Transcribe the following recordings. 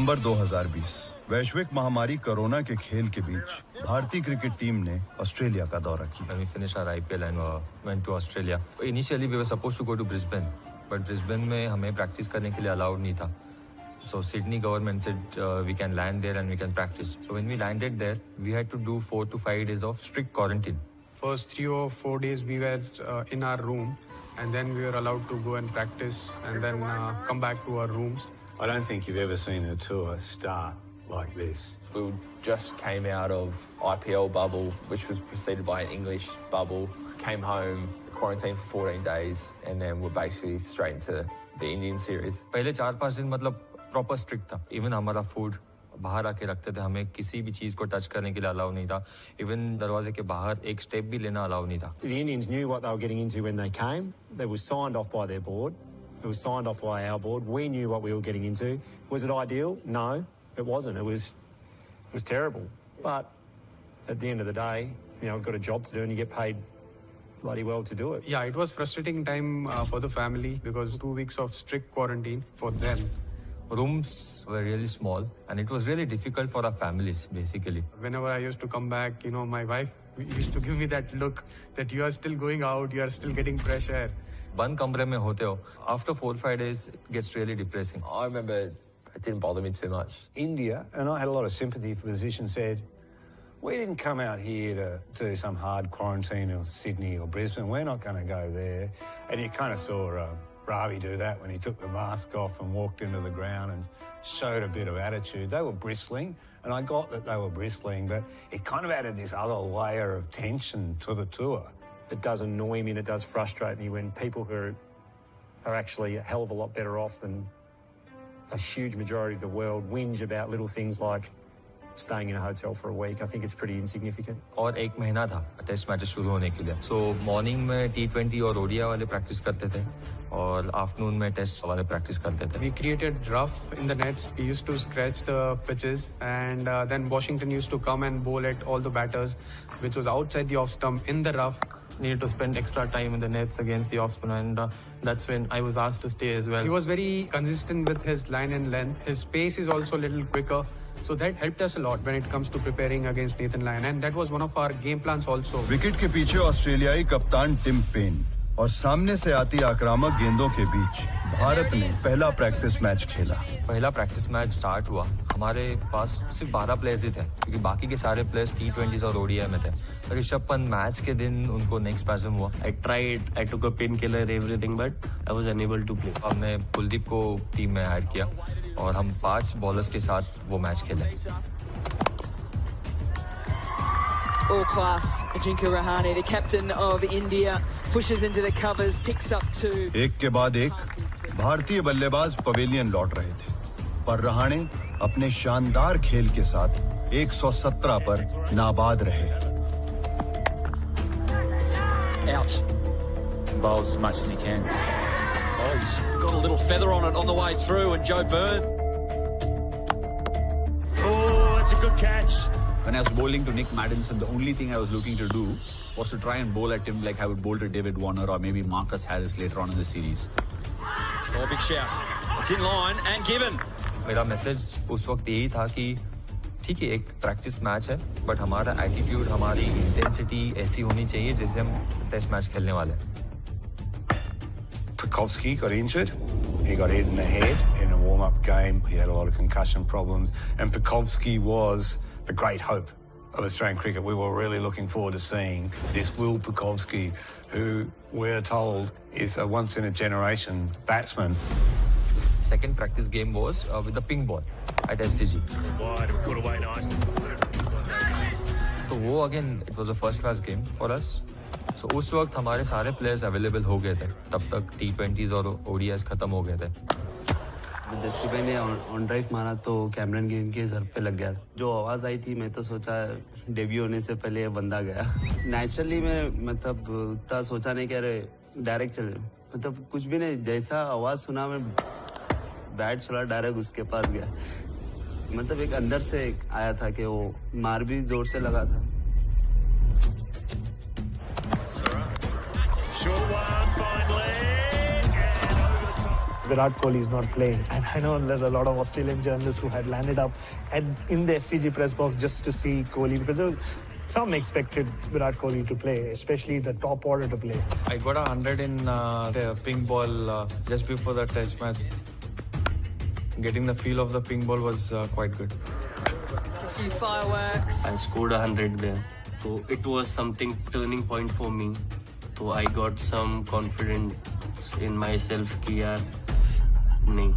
नवंबर 2020 वैश्विक महामारी कोरोना के खेल के बीच भारतीय क्रिकेट टीम ने ऑस्ट्रेलिया का दौरा किया। We finished our IPL and went to Australia. Initially we were supposed to go to Brisbane, but Brisbane में हमें practice करने के लिए allowed नहीं था. So Sydney government said we can land there and we can practice. So when we landed there, we had to do 4 to 5 days of strict quarantine. First 3 or 4 days we were in our room, and then we were allowed to go and practice and then come back to our rooms. I don't think you've ever seen a tour start like this. We just came out of IPL bubble, which was preceded by an English bubble. Came home, quarantined for 14 days, and then we're basically straight into the Indian series. पहले 4-5 दिन मतलब proper strict था. Even हमारा food बाहर आके रखते थे, हमें किसी भी चीज को टच करने के लिए अलाउ नहीं था. इवन दरवाजे के बाहर एक स्टेप भी लेना अलाउ नहीं था. The Indians knew what they were getting into when they came. They were signed off by their board. It was signed off by our board. We knew what we were getting into. Was it ideal? No, it wasn't. It was terrible. But at the end of the day, I've got a job to do and you get paid bloody well to do it. Yeah, it was frustrating time for the family because 2 weeks of strict quarantine for them. Rooms were really small and it was really difficult for our families basically. Whenever I used to come back, my wife used to give me that look that you are still going out, you are still getting fresh air. बंद कमरे में होते हो. After 4-5 days, it gets really depressing. I remember it didn't bother me too much. India, and I had a lot of sympathy for the position, said, we didn't come out here to do some hard quarantine in Sydney or Brisbane. We're not going to go there. And you kind of saw Ravi do that when he took the mask off and walked into the ground and showed a bit of attitude. They were bristling, and I got that they were bristling, but it kind of added this other layer of tension to the tour. It does annoy me and it does frustrate me when people who are actually a hell of a lot better off than a huge majority of the world whinge about little things like staying in a hotel for a week. I think it's pretty insignificant. और 1 महीना था test matches शुरू होने के लिए. So morning में T20 और ODI वाले प्रैक्टिस करते थे और आफ्टरनून में टेस्ट वाले प्रैक्टिस करते थे. We created rough in the nets. We used to scratch the pitches, and then Washington used to come and bowl at all the batters, which was outside the off stump in the rough. Needed to spend extra time in the nets against the off spinner, and that's when I was asked to stay as well. He was very consistent with his line and length. His pace is also a little quicker. So that helped us a lot when it comes to preparing against Nathan Lyon, and that was one of our game plans also. Wicket के पीछे ऑस्ट्रेलियाई कप्तान Tim Paine और सामने से आती आक्रामक गेंदों के बीच भारत ने पहला प्रैक्टिस मैच खेला. पहला प्रैक्टिस मैच स्टार्ट हुआ. हमारे पास सिर्फ 12 प्लेयर्स ही थे क्योंकि बाकी के सारे प्लेयर्स T20s और ODI में थे. ऋषभ पंत मैच के दिन उनको नेक स्पैज्म हुआ. I took a painkiller, everything, but I was unable to play. हमने कुलदीप को टीम में ऐड किया और हम 5 बॉलर्स के साथ वो मैच खेले. All class, Ajinkya Rahane, the captain of India, pushes into the covers, picks up 2. एक के बाद एक भारतीय बल्लेबाज पवेलियन लौट रहे थे, पर रहाणे अपने शानदार खेल के साथ 117 पर नाबाद रहे. Out. Bowls as much as he can. Oh, he's got a little feather on it on the way through, and Joe Byrne. Oh, that's a good catch. When I was bowling to Nick Maddinson, the only thing I was looking to do was to try and bowl at him like I would bowl to David Warner or maybe Marcus Harris later on in the series. Oh, big shout. It's in line and given. मेरा message उस वक्त यही था कि ठीक है एक practice match है, बट हमारा एटीट्यूड, हमारी इंटेंसिटी ऐसी होनी चाहिए जैसे हम टेस्ट मैच खेलने वाले हैं. Pukovski got injured. He got hit in the head in a warm-up game. He had a lot of concussion problems. And Pukovski was the great hope of Australian cricket. We were really looking forward to seeing this Will Pukovski, who we're told is a once-in-a-generation batsman. Second practice game was with the ping ball at SCG. Wide, put away nice. तो वो again, it was a first-class game for us. So उस वक्त हमारे सारे players available हो गए थे. तब तक T20s और ODIs खत्म हो गए थे. जैसे मैंने ऑन ड्राइव मारा तो कैमरन ग्रीन के सर पे लग गया. जो आवाज आई थी मैं तो सोचा डेब्यू होने से पहले बंदा गया. नेचुरली मैं मतलब उतना सोचा नहीं कि डायरेक्ट चले, मतलब कुछ भी नहीं. जैसा आवाज सुना मैं बैट छोड़ा डायरेक्ट उसके पास गया. मतलब एक अंदर से आया था कि वो मार भी जोर से लगा था. Virat Kohli is not playing. And I know there's a lot of Australian journalists who had landed up in the SCG press box just to see Kohli, because some expected Virat Kohli to play, especially the top order to play. I got 100 in the pink ball just before the test match. Getting the feel of the pink ball was quite good. A few fireworks. I scored 100 there. So it was something turning point for me. So I got some confidence in myself कि यार नहीं,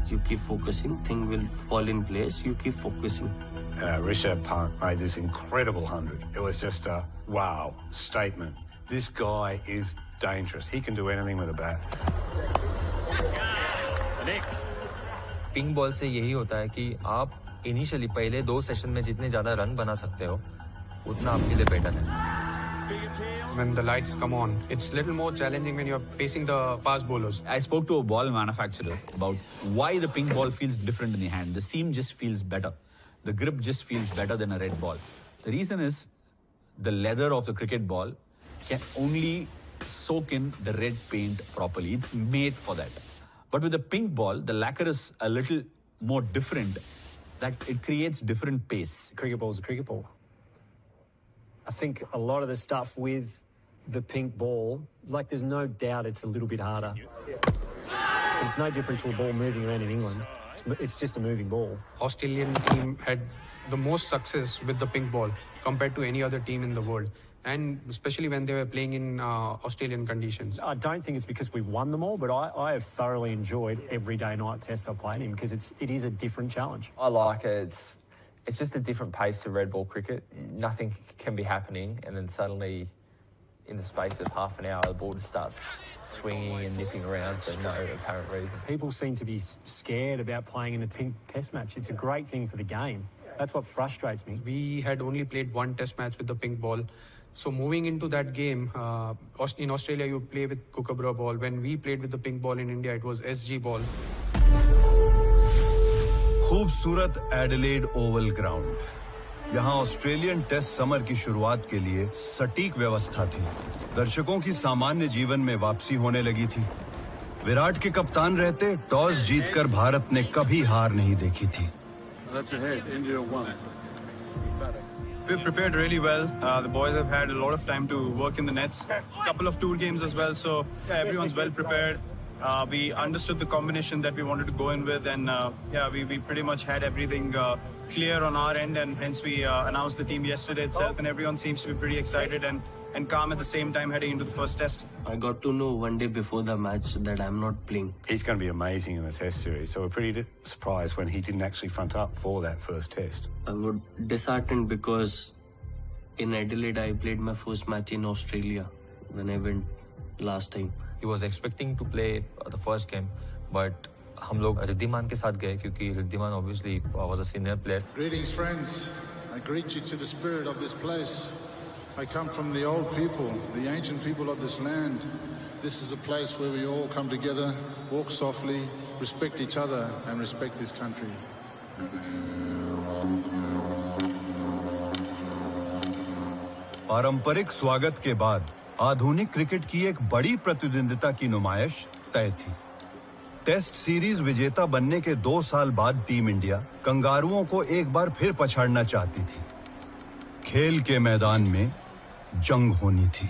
you keep focusing, thing will fall in place, you keep focusing. Rishabh Pant made this incredible 100. It was just a wow statement. This guy is dangerous. He can do anything with a bat. Pink ball से यही होता है कि आप initially पहले 2 session में जितने ज्यादा रन बना सकते हो उतना आपके लिए बेटर है. When the lights come on, it's a little more challenging when you're facing the fast bowlers. I spoke to a ball manufacturer about why the pink ball feels different in the hand. The seam just feels better. The grip just feels better than a red ball. The reason is the leather of the cricket ball can only soak in the red paint properly. It's made for that. But with the pink ball, the lacquer is a little more different, that it creates different pace. Cricket ball is a cricket ball. I think a lot of the stuff with the pink ball, like there's no doubt it's a little bit harder. It's no different to a ball moving around in England. It's just a moving ball. Australian team had the most success with the pink ball compared to any other team in the world. And especially when they were playing in Australian conditions. I don't think it's because we've won them all, but I have thoroughly enjoyed every day night test I played in, because it is a different challenge. I like it. It's just a different pace to red ball cricket. Nothing can be happening, and then suddenly, in the space of half an hour, the ball just starts swinging and nipping around for no apparent reason. People seem to be scared about playing in a team test match. It's a great thing for the game. That's what frustrates me. We had only played 1 test match with the pink ball. So moving into that game, in Australia you play with Kookaburra ball. When we played with the pink ball in India, it was SG ball. खूबसूरत Adelaide Oval ground. यहाँ Australian test summer की शुरुआत के लिए सटीक व्यवस्था थी. दर्शकों की सामान्य जीवन में वापसी होने लगी थी. विराट के कप्तान रहते टॉस जीतकर भारत ने कभी हार नहीं देखी थी. We've prepared really well. The boys have had a lot of time to work in the nets. A couple of tour games as well, so yeah, everyone's well prepared. We understood the combination that we wanted to go in with, and we pretty much had everything clear on our end, and hence we announced the team yesterday itself, and everyone seems to be pretty excited and calm at the same time heading into the first test. I got to know one day before the match that I'm not playing. He's going to be amazing in the test series, so we're pretty surprised when he didn't actually front up for that first test. I was disheartened because in Adelaide I played my first match in Australia when I went last time. He was expecting to play the first game, but हम लोग रिद्धिमान के साथ गए क्योंकि Riddhiman obviously was a senior player. Greetings, friends. I greet you to the spirit of this place. I come from the old people, the ancient people of this land. This is a place where we all come together, walk softly, respect each other, and respect this country. पारंपरिक स्वागत के बाद आधुनिक cricket की एक बड़ी प्रतिद्वंदिता की नुमाइश तय थी. टेस्ट सीरीज विजेता बनने के 2 साल बाद टीम इंडिया कंगारुओं को एक बार फिर पछाड़ना चाहती थी. खेल के मैदान में जंग होनी थी.